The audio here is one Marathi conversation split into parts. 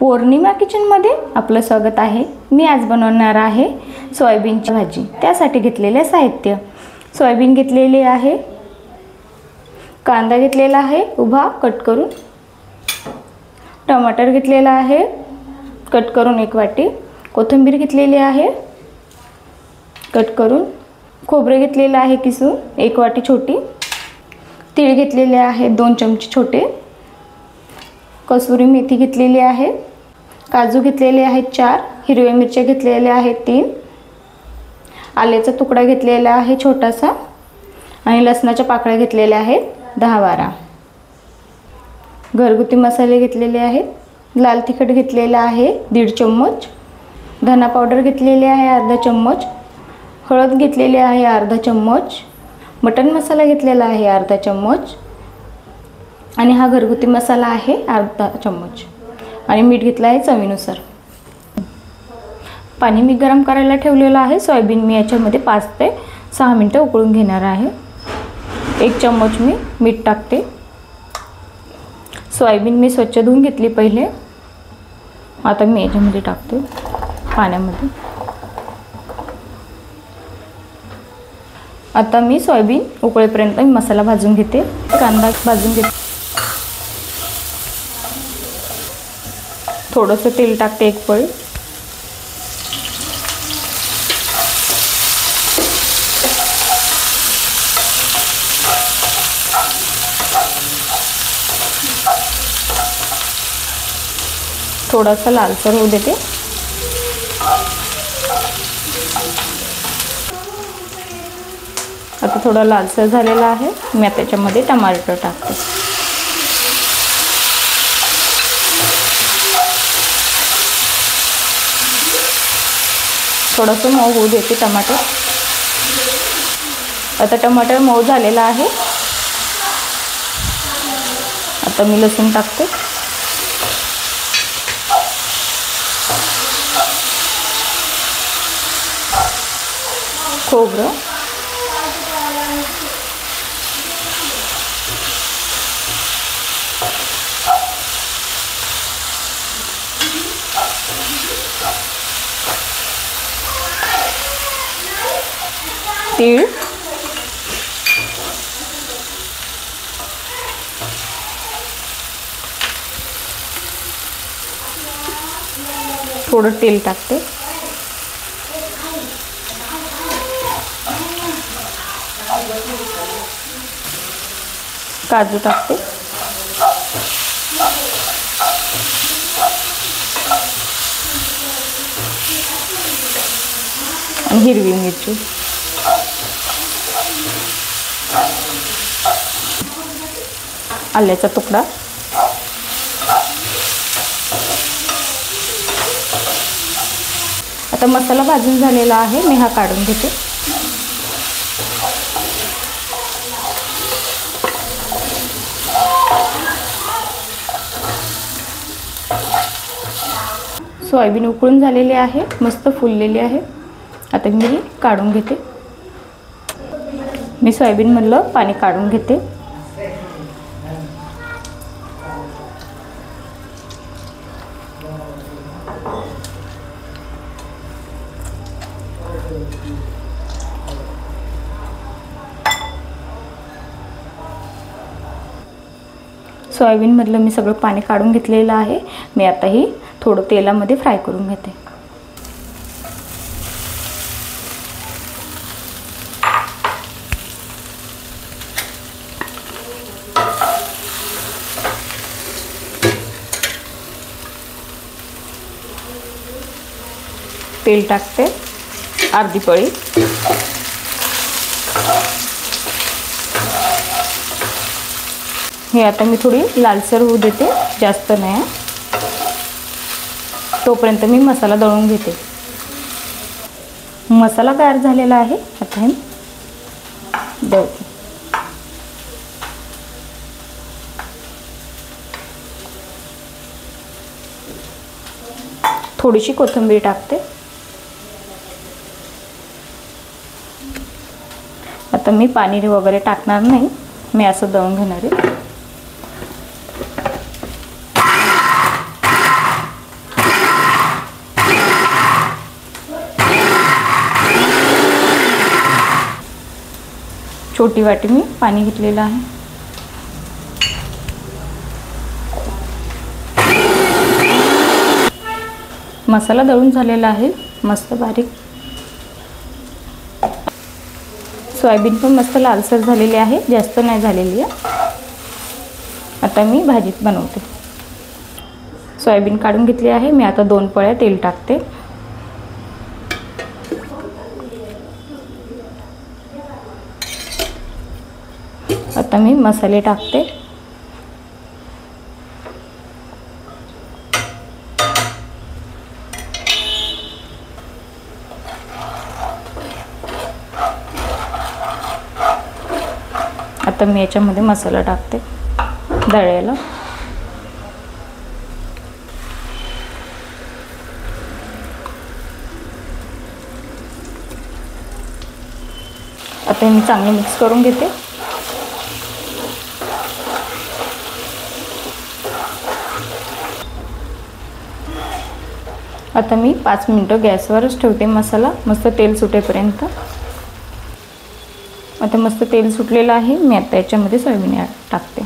पौर्णिमा किचनमध्ये आपलं स्वागत आहे। मी आज बनवणार आहे सोयाबीनची भाजी। त्यासाठी घेतलेले साहित्य: सोयाबीन घेतलेले आहे, कांदा घेतलेला आहे उभा कट करून, टमाटर घेतलेला आहे कट करून 1 वाटी, कोथिंबीर घेतलेली आहे कट करून, खोबरे घेतलेले आहे किसून 1 वाटी छोटी, तीळ घेतलेले आहे 2 चमचे छोटे, कसुरी मेथी घेतलेली आहे, काजू घेतलेले आहेत 4, हिरव्या मिरच्या घेतलेल्या आहेत 3, आल्याचा तुकडा घेतलेला आहे छोटासा आणि लसणाच्या पाकळ्या घेतलेल्या आहेत 10-12. घरगुती मसाले घेतलेले आहेत. लाल तिखट घेतलेला आहे 1.5 चम्मच, धना पावडर घेतलेले आहे अर्धा चम्मच, हळद घेतलेली आहे अर्धा चम्मच, मटन मसाला घेतलेला आहे अर्धा चम्मच आणि हा घरगुती मसाला आहे अर्धा चम्मच आणि मीठ घेतला आहे चवीनुसार. पाणी मी गरम करायला ठेवलेलं आहे. सोयाबीन मी याच्यामध्ये 5 ते 6 मिनिटं उकळून घेणार आहे. 1 चम्मच मी मीठ टाकते. सोयाबीन मी स्वच्छ धुवून घेतली पहिले. आता मी याच्यामध्ये टाकते पाण्यामध्ये. आता मी सोयाबीन उकळेपर्यंत मसाला भाजून घेते. कांदा भाजून घेते. थोडंसं तेल टाकते 1 पळी. थोडासा लालसर होऊ देते. आता थोडा लालसर झालेला आहे. मी त्याच्यामध्ये टमाटर टाकते. थोडंसं मऊ होऊ देते टमाटर. आता टमाटर मऊ झालेला आहे. आता मी लसूण टाकते. खोबरं, तीळ, थोडं तेल टाकते. काजू टाकते. आणि हिरवी मिरची. आल्याचा तुकडा. आता मसाला भाजून झालेला आहे. मी हा काढून घेते. सोयाबीन उकळून झालेले आहे, मस्त फुललेले आहे. आता मी काढून घेते. मी सोयाबीनमधलं पाणी काढून घेते. सोयाबीनमधलं मी सगळं पाणी काढून घेतलेलं आहे. मी आता ही थोडं तेलामध्ये फ्राय करून घेते. तेल टाकते अर्धी पळी. हे आता मी थोडी लालसर होऊ देते, जास्त नाही. तोपर्यंत मी मसाला दळून घेते. मसाला तयार झालेला आहे. आता हे दळते. थोडीशी कोथिंबीर टाकते. आता मी पाणी वगैरे टाकणार नाही, मी असं दळून घेणार आहे. छोटी वाटी मी पाणी घेतलेलं आहे. मसाला दळून झालेला आहे मस्त बारीक. सोयाबीन पण मस्त लालसर झालेली आहे, जास्त नाही झालेली आहे. आता मी भाजीत बनवते. सोयाबीन काढून घेतली आहे मी. आता 2 पळ्या तेल टाकते. आता मी मसाले टाकते. आता मी याच्यामध्ये मसाला टाकते दळ्याला. आता मी चांगले मिक्स करून घेते. आता मी 5 मिनिटं गॅसवरच ठेवते मसाला मस्त तेल सुटेपर्यंत. आता मस्त तेल सुटलेलं आहे. मी आता याच्यामध्ये सोयाबीन टाकते.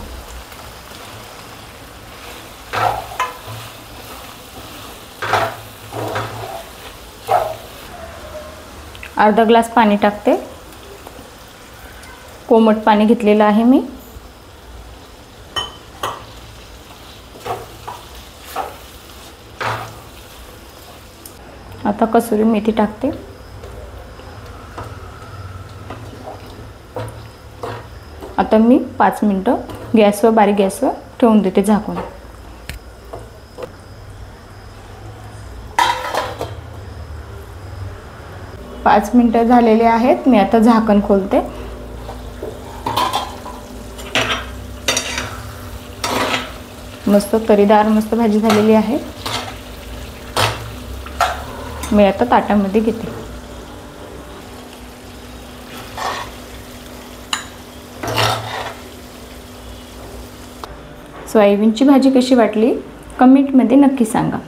अर्धा ग्लास पाणी टाकते. कोमट पाणी घेतलेलं आहे मी. आता कसुरी मेथी टाकते. आता मी 5 मिनिटं गॅसवर बारीक गॅसवर ठेवून देते झाकून. पाच मिनिटं झालेले आहेत. मी आता झाकण खोलते. मस्त तरीदार मस्त भाजी झालेली आहे. मी आता ताटामध्ये घेते. सोयाबीनची भाजी कशी वाटली कमेंटमध्ये नक्की सांगा.